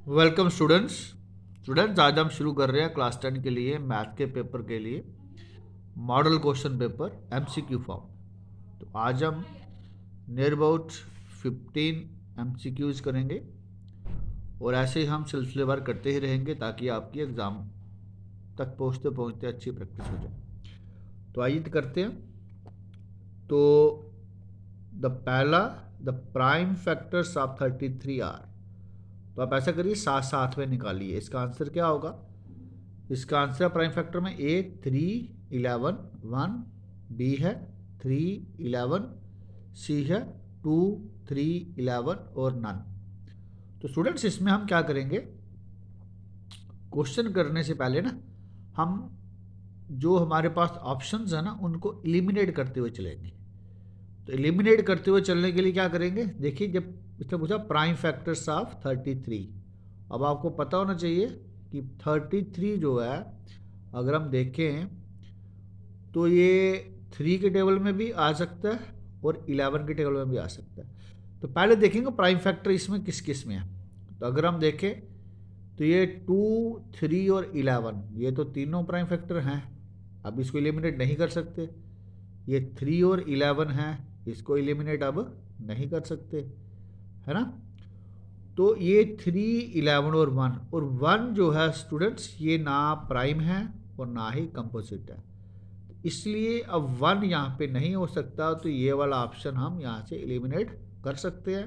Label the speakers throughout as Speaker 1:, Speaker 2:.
Speaker 1: Welcome students आज हम शुरू कर रहे हैं क्लास 10 के लिए मैथ के पेपर के लिए model question paper MCQ form. तो आज हम नियर अबाउट 15 एमसीक्यूज करेंगे और ऐसे ही हम सिलसिलेवार करते ही रहेंगे ताकि आपकी एग्ज़ाम तक पहुंचते पहुंचते अच्छी प्रैक्टिस हो जाए। तो आइए करते हैं। तो the prime factors of 33 are. तो आप ऐसा करिए, साथ साथ में निकालिए। इसका आंसर क्या होगा? इसका आंसर प्राइम फैक्टर में ए 3 11 1, बी है 3 11, सी है 2 3 11 और नन। तो स्टूडेंट्स इसमें हम क्या करेंगे, क्वेश्चन करने से पहले ना हम जो हमारे पास ऑप्शंस है ना उनको एलिमिनेट करते हुए चलेंगे। तो एलिमिनेट करते हुए चलने के लिए क्या करेंगे, देखिए जब इसने पूछा प्राइम फैक्टर्स ऑफ 33, अब आपको पता होना चाहिए कि 33 जो है अगर हम देखें तो ये 3 के टेबल में भी आ सकता है और 11 के टेबल में भी आ सकता है। तो पहले देखेंगे प्राइम फैक्टर इसमें किस किस में है। तो अगर हम देखें तो ये 2 3 और 11 ये तो तीनों प्राइम फैक्टर हैं, अब इसको एलिमिनेट नहीं कर सकते। ये 3 और 11 हैं, इसको एलिमिनेट अब नहीं कर सकते, है ना। तो ये 3 11 और 1 जो है स्टूडेंट्स ये ना प्राइम है और ना ही कंपोजिट है, इसलिए अब 1 यहाँ पे नहीं हो सकता। तो ये वाला ऑप्शन हम यहाँ से एलिमिनेट कर सकते हैं।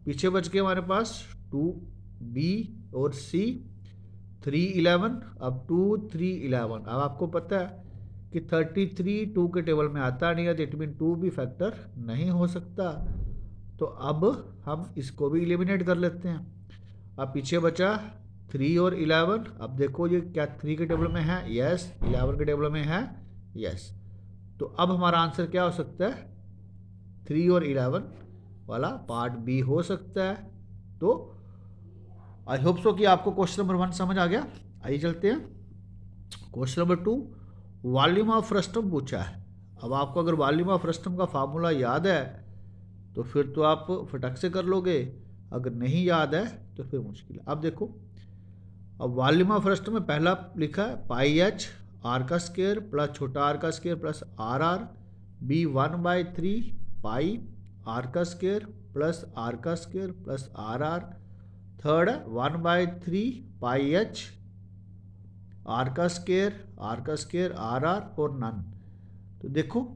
Speaker 1: पीछे बच के हमारे पास 2 बी और सी 3 11, अब 2 3 11। अब आपको पता है कि 33 2 के टेबल में आता नहीं है, तो इट मीन 2 भी फैक्टर नहीं हो सकता। तो अब हम इसको भी एलिमिनेट कर लेते हैं। अब पीछे बचा 3 और 11। अब देखो ये क्या 3 के टेबल में है? यस। 11 के टेबल में है? यस। तो अब हमारा आंसर क्या हो सकता है? 3 और 11 वाला पार्ट बी हो सकता है। तो आई होप सो कि आपको क्वेश्चन नंबर 1 समझ आ गया। आइए चलते हैं question number 2। Volume of frustum पूछा है। अब आपको अगर वॉल्यूम ऑफ फ्रस्टम का फार्मूला याद है तो फिर तो आप फटक से कर लोगे, अगर नहीं याद है तो फिर मुश्किल है। अब देखो, अब वॉल्यूम ऑफ फ्रस्टम में पहला लिखा है पाई एच आर का स्क्वायर प्लस छोटा आर का square plus R R, B 1/3 pi R का स्क्वायर प्लस आर का square plus R R. Third है 1/3 पाई एच आर का स्क्वायर आर आर और नन। तो देखो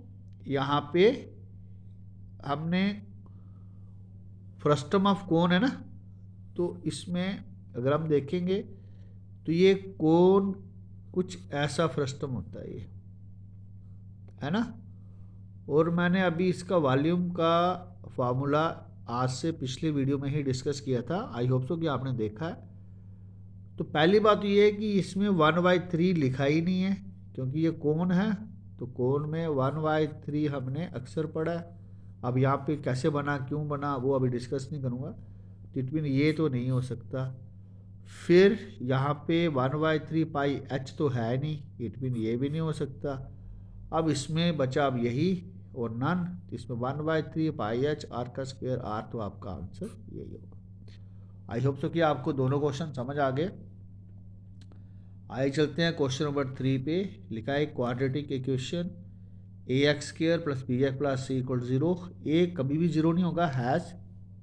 Speaker 1: यहाँ पे हमने फ्रस्टम ऑफ कोन है ना, तो इसमें अगर हम देखेंगे तो ये कोन कुछ ऐसा फ्रस्टम होता है, ये है ना। और मैंने अभी इसका वॉल्यूम का फार्मूला आज से पिछले वीडियो में ही डिस्कस किया था, आई होप सो कि आपने देखा है। तो पहली बात ये है कि इसमें 1/3 लिखा ही नहीं है, क्योंकि ये कोन है तो कोन में 1/3 हमने अक्सर पढ़ा है। अब यहाँ पे कैसे बना, क्यों बना, वो अभी डिस्कस नहीं करूँगा। तो इट मीन ये तो नहीं हो सकता। फिर यहाँ पे 1/3 पाई एच तो है नहीं, इट मीन ये भी नहीं हो सकता। अब इसमें बचा अब यही और नन, तो इसमें 1/3 पाई एच आर का स्क्वायर आर, तो आपका आंसर यही होगा। आई होप सो कि आपको दोनों क्वेश्चन समझ आ गए। आइए चलते हैं क्वेश्चन नंबर 3 पे। लिखा है quadratic equation a x square plus b x plus c equal 0। A कभी भी 0 नहीं होगा, हैज़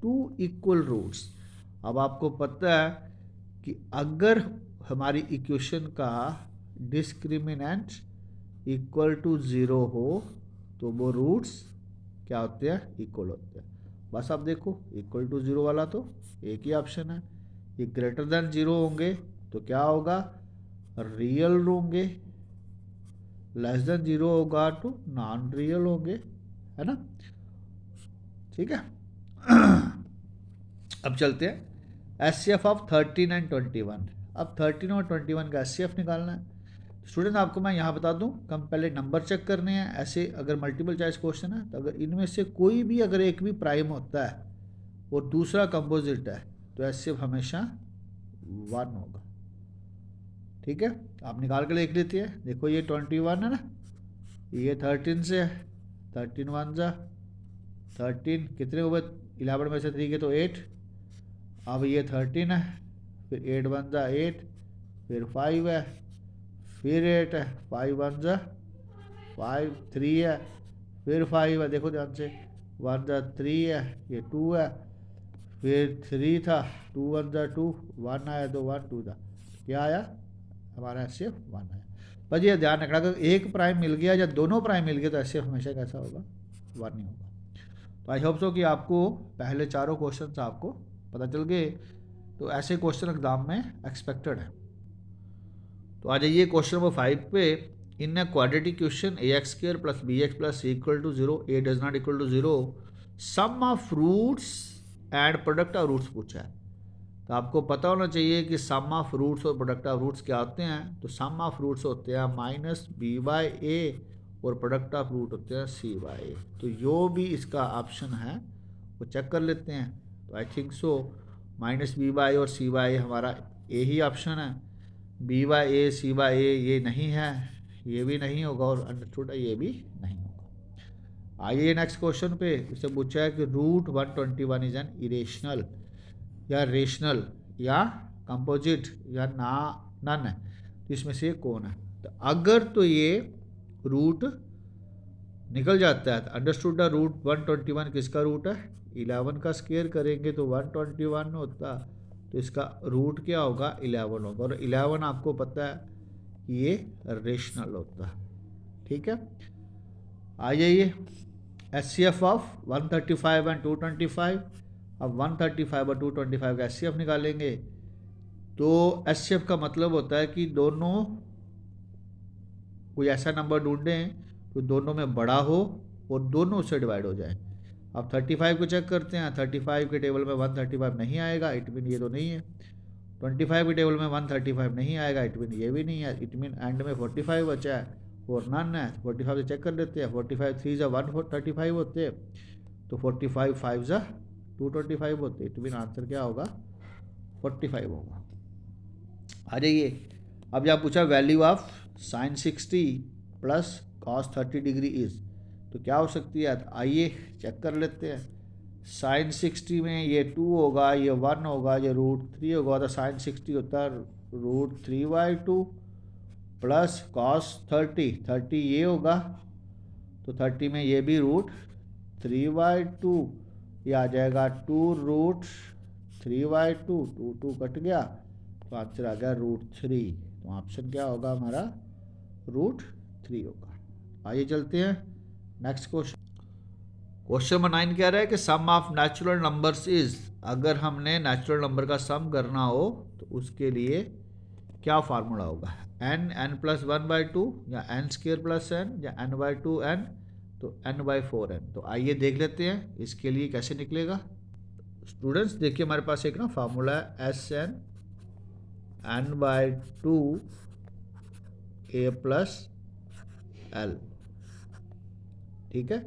Speaker 1: 2 इक्वल रूट्स। अब आपको पता है कि अगर हमारी इक्वेशन का डिस्क्रिमिनेंट इक्वल टू 0 हो तो वो रूट्स क्या होते हैं? इक्वल होते हैं। बस आप देखो इक्वल टू 0 वाला तो एक ही ऑप्शन है। ये ग्रेटर देन 0 होंगे तो क्या होगा? रियल होंगे। लेस देन 0 होगा तो नॉन रियल होंगे, है ना। ठीक है। अब चलते हैं S C F of 13 and 21। अब 13 और 21 का एस सी एफ निकालना है। स्टूडेंट आपको मैं यहाँ बता दूँ, हम पहले नंबर चेक करने हैं। ऐसे अगर मल्टीपल चॉइस क्वेश्चन है तो अगर इनमें से कोई भी अगर एक भी प्राइम होता है और दूसरा कंपोजिट है तो एस सी एफ हमेशा 1 होगा। ठीक है, आप निकाल के देख लेते हैं। देखो ये 21 है ना, ये 13 से है, 13 1 जा 13, कितने हुए? 11 में से 3 के तो 8। अब ये 13 है, फिर 8 1 जा 8, फिर 5 है, फिर 8 है, 5 1 जा 5, 3 है, फिर 5 है, देखो ध्यान से, 1 जा 3 है, ये 2 है, फिर 3 था, 2 1 जा 2, 1 आया तो 1 2 था, क्या आया हमारा एचसीएफ 1 आया। पर ये ध्यान रखना अगर एक प्राइम मिल गया या दोनों प्राइम मिल गए तो एचसीएफ हमेशा कैसा होगा, 1 ही होगा। तो आई होप सो कि आपको पहले चारों क्वेश्चन आपको पता चल गए। तो ऐसे क्वेश्चन एग्जाम में एक्सपेक्टेड है। तो आ जाइए क्वेश्चन नंबर 5 पे। In a quadratic question a x square plus b x plus c equal to 0, a does not equal to 0, sum of roots and product of roots पूछा है। तो आपको पता होना चाहिए कि सम ऑफ रूट्स और प्रोडक्ट ऑफ रूट्स क्या होते हैं। तो सम ऑफ रूट्स होते हैं माइनस बी बाई ए और प्रोडक्ट ऑफ रूट होते हैं सी बाई ए। तो जो भी इसका ऑप्शन है वो चेक कर लेते हैं। तो I think so minus b by और सी बाई हमारा ए ही ऑप्शन है। B by a c by a ये नहीं है, ये भी नहीं होगा, और अंडरस्टूड है ये भी नहीं होगा। आइए नेक्स्ट क्वेश्चन पे। इससे पूछा है कि रूट 121 इज एन इरेशनल या रेशनल या कंपोजिट या नन है, तो इसमें से कौन है। तो अगर तो ये रूट निकल जाता है तो अंडरस्टूड द रूट 121 किसका रूट है, 11 का स्क्वायर करेंगे तो 121 होता, तो इसका रूट क्या होगा 11 होगा, और 11 आपको पता है ये रेशनल होता है। ठीक है, आ जाइए एचसीएफ ऑफ 135 एंड 225। अब 135 और 225 का एचसीएफ निकालेंगे। तो एचसीएफ का मतलब होता है कि दोनों कोई ऐसा नंबर ढूंढें तो दोनों में बड़ा हो और दोनों से डिवाइड हो जाए। अब 35 को चेक करते हैं। 35 के टेबल में 135 नहीं आएगा, इट मीन ये तो नहीं है। 25 के टेबल में 135 नहीं आएगा, इट मीन ये भी नहीं है। इट मीन एंड में 45 बचा है और नन है। 45 से चेक कर लेते हैं। 45 3 जा 135 होते हैं, तो 45 5 जा 225 होते, इट मीन आंसर क्या होगा 45 होगा। आ जाइए, अब यहाँ पूछा value of sine 60 plus cos 30 degree is, तो क्या हो सकती है। आइए चेक कर लेते हैं। साइन 60 में ये 2 होगा, ये 1 होगा, ये रूट 3 होगा, तो साइन 60 होता है रूट 3/2 प्लस कॉस 30 ये होगा, तो 30 में ये भी रूट 3/2, ये आ जाएगा 2 रूट 3/2, 2 कट गया, तो आंसर आ गया रूट 3। तो ऑप्शन क्या होगा हमारा रूट 3 होगा। आइए चलते हैं नेक्स्ट क्वेश्चन। क्वेश्चन नंबर 9 कह रहा है कि sum of natural numbers is, अगर हमने नेचुरल नंबर का सम करना हो तो उसके लिए क्या फार्मूला होगा, n+1/2 या n² या n/2n, तो n/4n। तो आइए देख लेते हैं इसके लिए कैसे निकलेगा। स्टूडेंट्स देखिए हमारे पास एक ना फार्मूला है Sn n/2 a + l। ठीक है,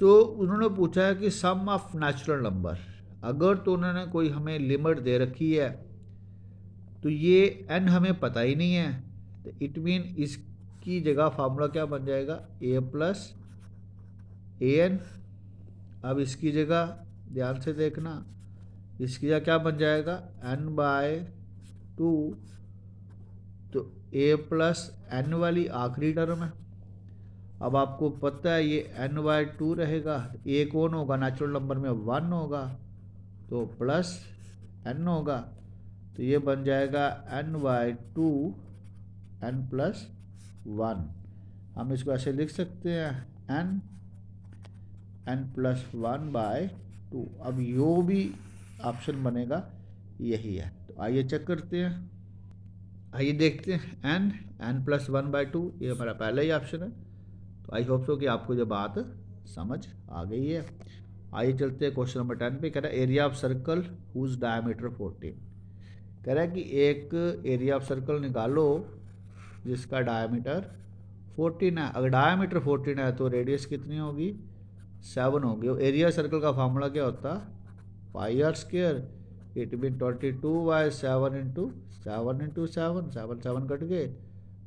Speaker 1: तो उन्होंने पूछा है कि सम ऑफ नेचुरल नंबर, अगर तो उन्होंने कोई हमें लिमिट दे रखी है तो ये n हमें पता ही नहीं है, तो इट मीन इसकी जगह फार्मूला क्या बन जाएगा a + an। अब इसकी जगह ध्यान से देखना, इसकी जगह क्या बन जाएगा n/2, तो a + n वाली आखिरी टर्म है। अब आपको पता है ये n/2 रहेगा, a कौन होगा नेचुरल नंबर में 1 होगा, तो प्लस n होगा, तो ये बन जाएगा n/2 n+1। हम इसको ऐसे लिख सकते हैं n+1/2। अब यो भी ऑप्शन बनेगा यही है। तो आइए चेक करते हैं। आइए देखते हैं n+1/2 ये हमारा पहला ही ऑप्शन है। तो आई होप सो कि आपको ये बात समझ आ गई है। आइए चलते हैं क्वेश्चन नंबर 10 पे। कह रहा है area of circle whose diameter 14। कह रहा है कि एक एरिया ऑफ सर्कल निकालो जिसका डायमीटर 14 है। अगर डायमीटर 14 है तो रेडियस कितनी होगी 7 होगी। और एरिया सर्कल का फार्मूला क्या होता πr², इट मीन 22/7 × 7 × 7, 7 7 कट गए,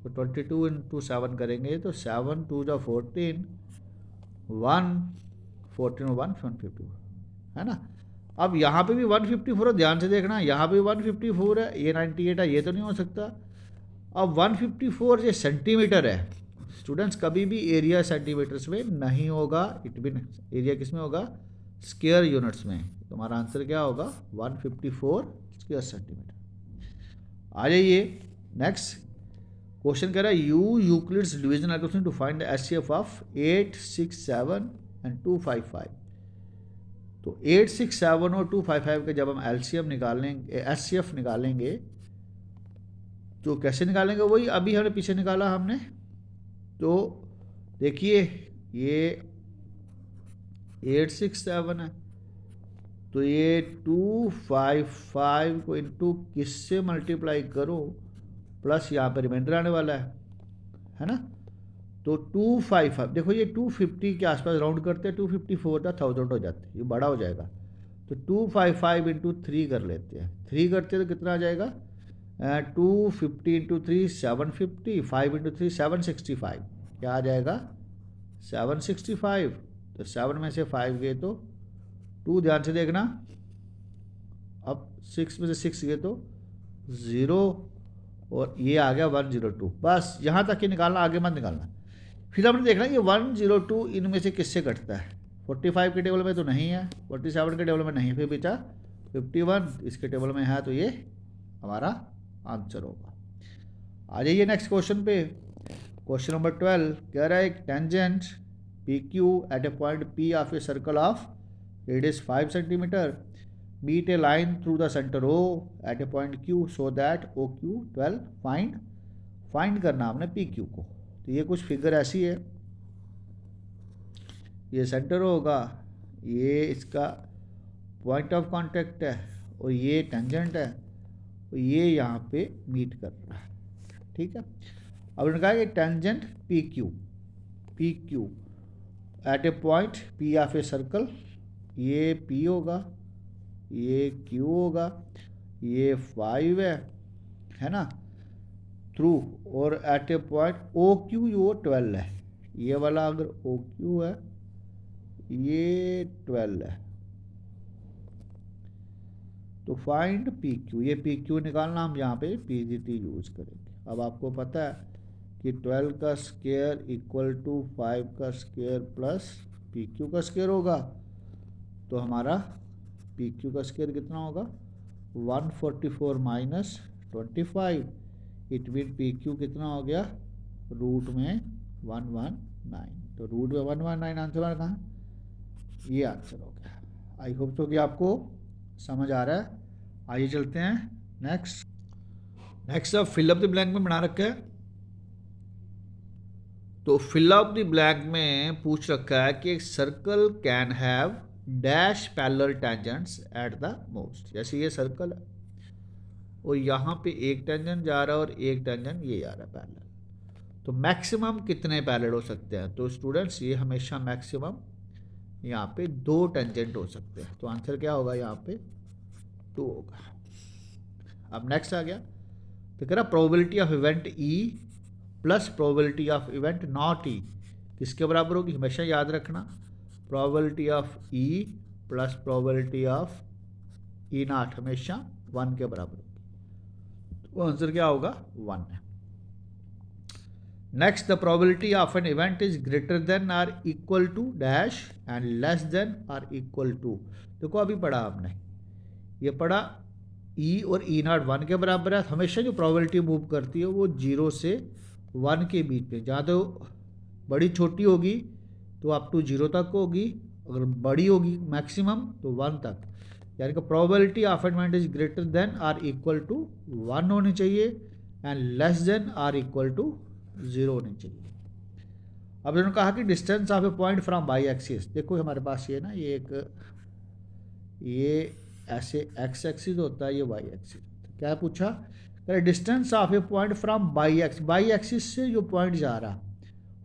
Speaker 1: तो 22 × 7 करेंगे तो 7 2 जा 14, 1 14 1 152 है ना। अब यहाँ पे भी 154 है, ध्यान से देखना, यहाँ पे 154 है, ये 98 है, ये तो नहीं हो सकता। अब 154 ये सेंटीमीटर है स्टूडेंट्स, कभी भी एरिया सेंटीमीटर्स में नहीं होगा, इट मीन एरिया किस में होगा, स्क्वायर यूनिट्स में। तुम्हारा आंसर क्या होगा, 154 स्क्वायर सेंटीमीटर। आ जाइए नेक्स्ट क्वेश्चन, कह रहा है Euclid's division algorithm to find the HCF of 8, 6, 7 and 255। तो 8, 6, 7 और 255 के जब हम एलसीएम निकालेंगे, एचसीएफ निकालेंगे, तो कैसे निकालेंगे, वही अभी हमने पीछे निकाला हमने। तो देखिए ये 8, 6, 7 है, तो ये 255 को इनटू किससे मल्टीप्लाई करो, प्लस यहाँ पर रिमाइंडर आने वाला है ना। तो 255 देखो, ये 250 के आसपास राउंड करते हैं, 254 था 1000 हो जाते हैं, ये बड़ा हो जाएगा। तो 255 इंटू 3 कर लेते हैं, 3 करते हैं तो कितना आ जाएगा, 250 इंटू 3 750, 5 इंटू 3 765, क्या आ जाएगा 765। तो 7 में से 5 गए तो 2, ध्यान से देखना, अब 6 में से 6 गए तो 0, और ये आ गया 102। बस यहाँ तक ही निकालना, आगे मत निकालना। फिर हमने देखना ये 102 इनमें से किससे कटता है, 45 के टेबल में तो नहीं है, 47 के टेबल में नहीं, फिर बेचा 51 इसके टेबल में है, तो ये हमारा आंसर होगा। आ जाइए नेक्स्ट क्वेश्चन पे, क्वेश्चन नंबर 12 कह रहा है एक tangent P Q at a point P of a circle of radius 5 centimetre meet a line through the centre O at a point Q so that O Q 12 find करना हमने P Q को। तो ये कुछ figure ऐसी है, ये centre होगा, ये इसका पॉइंट ऑफ कांटेक्ट है, और ये टेंजेंट है, और ये यहाँ पे मीट कर रहा है, ठीक है। अब उन्होंने कहा कि tangent P Q at a point P of a circle, ये पी होगा, ये क्यू होगा, ये 5 है ना, थ्रू, और eight a point O Q वो 12 है, ये वाला अगर ओ क्यू है ये 12 है, तो फाइंड पी क्यू, ये पी क्यू निकालना, हम यहाँ पे पीजीटी यूज करेंगे। अब आपको पता है कि 12 का स्क्वायर इक्वल टू 5 का स्क्वायर प्लस पी क्यू का स्क्वायर होगा, तो हमारा पी क्यू का स्क्वायर कितना होगा 144 minus 25, it mean P Q कितना हो गया रूट में 119, तो रूट में 119 आंसर कहाँ, ये आंसर हो गया। आई होप तो कि आपको समझ आ रहा है। आइए चलते हैं नेक्स्ट अब फिल अप द ब्लैंक में बना रखा है। तो फिल अप द ब्लैंक में पूछ रखा है कि एक circle can have dash parallel tangents at the most. जैसे ये सर्कल है और यहाँ पे एक टेंजेंट जा रहा है और एक टेंजेंट ये जा रहा है पैरेलल, तो मैक्सिमम कितने पैरेलल हो सकते हैं। तो स्टूडेंट्स ये हमेशा मैक्सिमम यहाँ पे 2 टेंजेंट हो सकते हैं, तो आंसर क्या होगा यहाँ पे 2 होगा। अब नेक्स्ट आ गया, तो कह रहा probability of event E plus probability of event not E किसके बराबर होगी, हमेशा याद रखना, probability of E plus probability of E not हमेशा 1 के बराबर होगी, तो आंसर क्या होगा 1 है। Next the probability of an event is greater than or equal to dash and less than or equal to. देखो अभी पढ़ा हमने, ये पढ़ा ई और ई नॉट 1 के बराबर है, हमेशा जो प्रोबेबिलिटी मूव करती है वो 0 से 1 के बीच में, जहाँ तो बड़ी छोटी होगी तो अप टू 0 तक होगी, अगर बड़ी होगी मैक्सिमम तो 1 तक, यानी कि probability of an event is greater than or equal to 1 होनी चाहिए and less than or equal to 0 होनी चाहिए। अब उन्होंने कहा कि distance of a point from y axis, देखो हमारे पास ये ना ये ऐसे एक्स एक्सिस होता है, ये वाई एक्सिस, क्या पूछा, distance of a point from y axis से जो पॉइंट जा रहा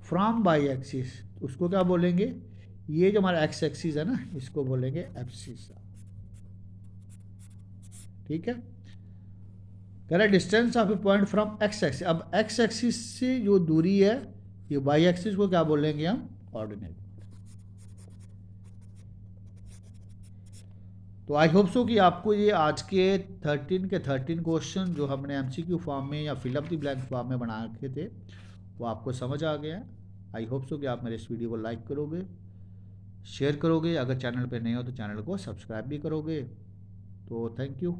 Speaker 1: फ्रॉम बाई एक्सिस उसको क्या बोलेंगे, ये जो हमारा एक्स एक्सिस है ना इसको बोलेंगे एब्सिस, ठीक है। कह रहा है distance of a point from x axis, अब एक्स एक्सिस से जो दूरी है ये वाई एक्सिस को क्या बोलेंगे हम ऑर्डिनेट। तो आई होप सो कि आपको ये आज के 13 क्वेश्चन जो हमने एमसीक्यू फॉर्म में या fill up the blank form में बना रखे थे वो आपको समझ आ गया है। आई होप सो कि आप मेरे इस वीडियो को लाइक करोगे, शेयर करोगे, अगर चैनल पे नए हो तो चैनल को सब्सक्राइब भी करोगे। तो थैंक यू।